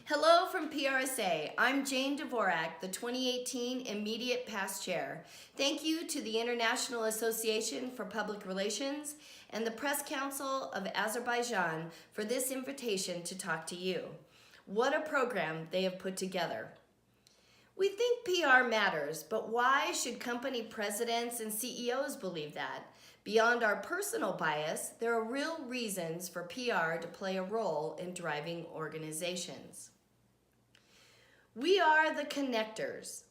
Hello from PRSA. I'm Jane Dvorak, the 2018 Immediate Past Chair. Thank you to the International Association for Public Relations and the Press Council of Azerbaijan for this invitation to talk to you. What a program they have put together. We think PR matters, but why should company presidents and CEOs believe that? Beyond our personal bias, there are real reasons for PR to play a role in driving organizations. We are the connectors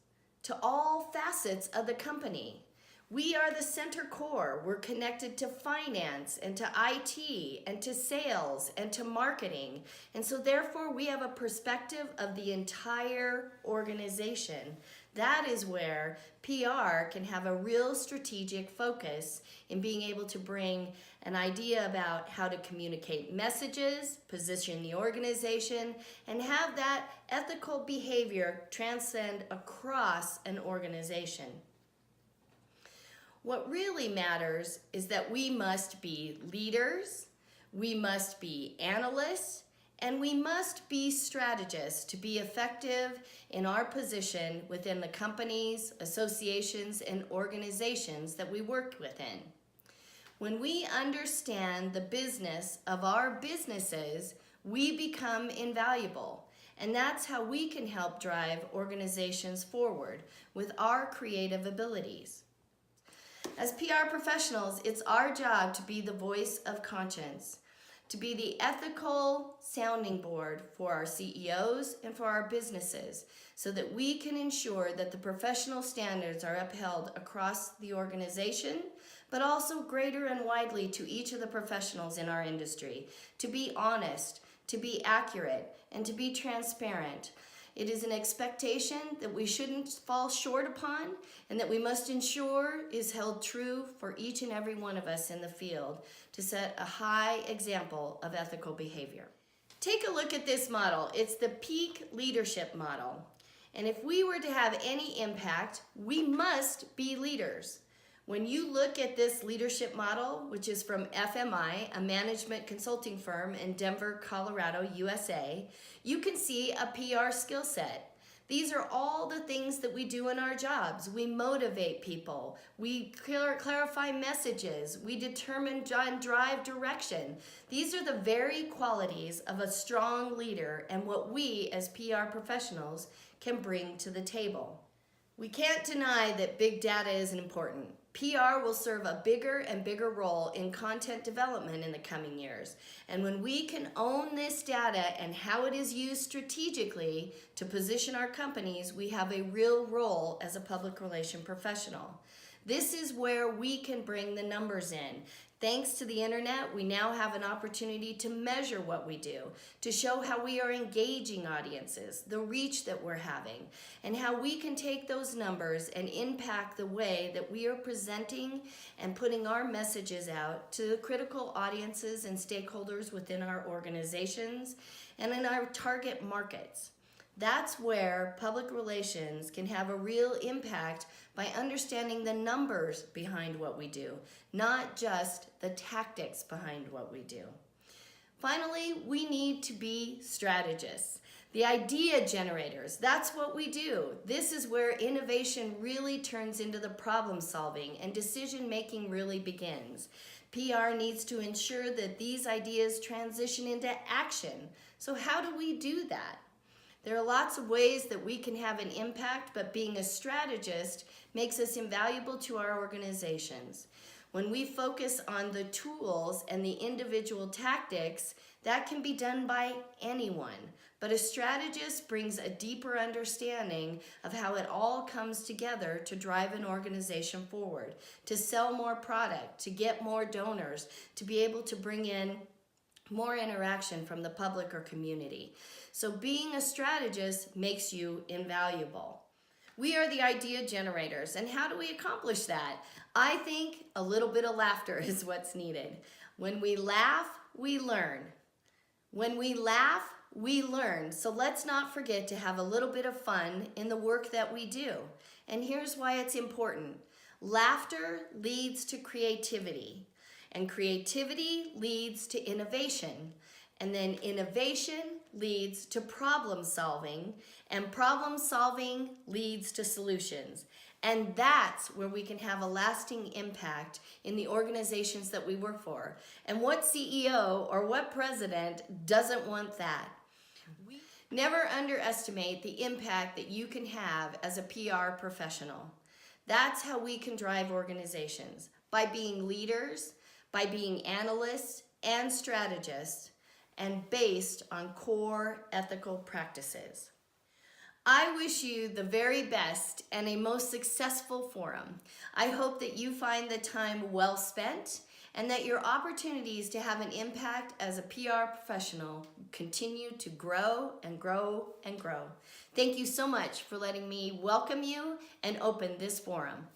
to all facets of the company. We are the center core. We're connected to finance and to IT and to sales and to marketing. And so therefore we have a perspective of the entire organization. That is where PR can have a real strategic focus in being able to bring an idea about how to communicate messages, position the organization, and have that ethical behavior transcend across an organization. What really matters is that we must be leaders, we must be analysts, and we must be strategists to be effective in our position within the companies, associations, and organizations that we work within. When we understand the business of our businesses, we become invaluable. And that's how we can help drive organizations forward with our creative abilities. As PR professionals, it's our job to be the voice of conscience, to be the ethical sounding board for our CEOs and for our businesses, so that we can ensure that the professional standards are upheld across the organization, but also greater and widely to each of the professionals in our industry, to be honest, to be accurate, and to be transparent. It is an expectation that we shouldn't fall short upon and that we must ensure is held true for each and every one of us in the field to set a high example of ethical behavior. Take a look at this model. It's the peak leadership model. And if we were to have any impact, we must be leaders. When you look at this leadership model, which is from FMI, a management consulting firm in Denver, Colorado, USA, you can see a PR skill set. These are all the things that we do in our jobs. We motivate people, we clarify messages, we determine and drive direction. These are the very qualities of a strong leader and what we as PR professionals can bring to the table. We can't deny that big data is important. PR will serve a bigger and bigger role in content development in the coming years. And when we can own this data and how it is used strategically to position our companies, we have a real role as a public relation professional. This is where we can bring the numbers in. Thanks to the internet, we now have an opportunity to measure what we do, to show how we are engaging audiences, the reach that we're having, and how we can take those numbers and impact the way that we are presenting and putting our messages out to the critical audiences and stakeholders within our organizations and in our target markets. That's where public relations can have a real impact by understanding the numbers behind what we do, not just the tactics behind what we do. Finally, we need to be strategists. The idea generators, that's what we do. This is where innovation really turns into the problem solving and decision making really begins. PR needs to ensure that these ideas transition into action. So how do we do that? There are lots of ways that we can have an impact, but being a strategist makes us invaluable to our organizations. When we focus on the tools and the individual tactics, that can be done by anyone. But a strategist brings a deeper understanding of how it all comes together to drive an organization forward, to sell more product, to get more donors, to be able to bring in more interaction from the public or community. So being a strategist makes you invaluable. We are the idea generators, and how do we accomplish that? I think a little bit of laughter is what's needed. When we laugh, we learn. When we laugh, we learn. So let's not forget to have a little bit of fun in the work that we do. And here's why it's important. Laughter leads to creativity. And creativity leads to innovation. And then innovation leads to problem solving, and problem solving leads to solutions. And that's where we can have a lasting impact in the organizations that we work for. And what CEO or what president doesn't want that? Never underestimate the impact that you can have as a PR professional. That's how we can drive organizations, by being leaders, by being analysts and strategists, and based on core ethical practices. I wish you the very best and a most successful forum. I hope that you find the time well spent and that your opportunities to have an impact as a PR professional continue to grow and grow and grow. Thank you so much for letting me welcome you and open this forum.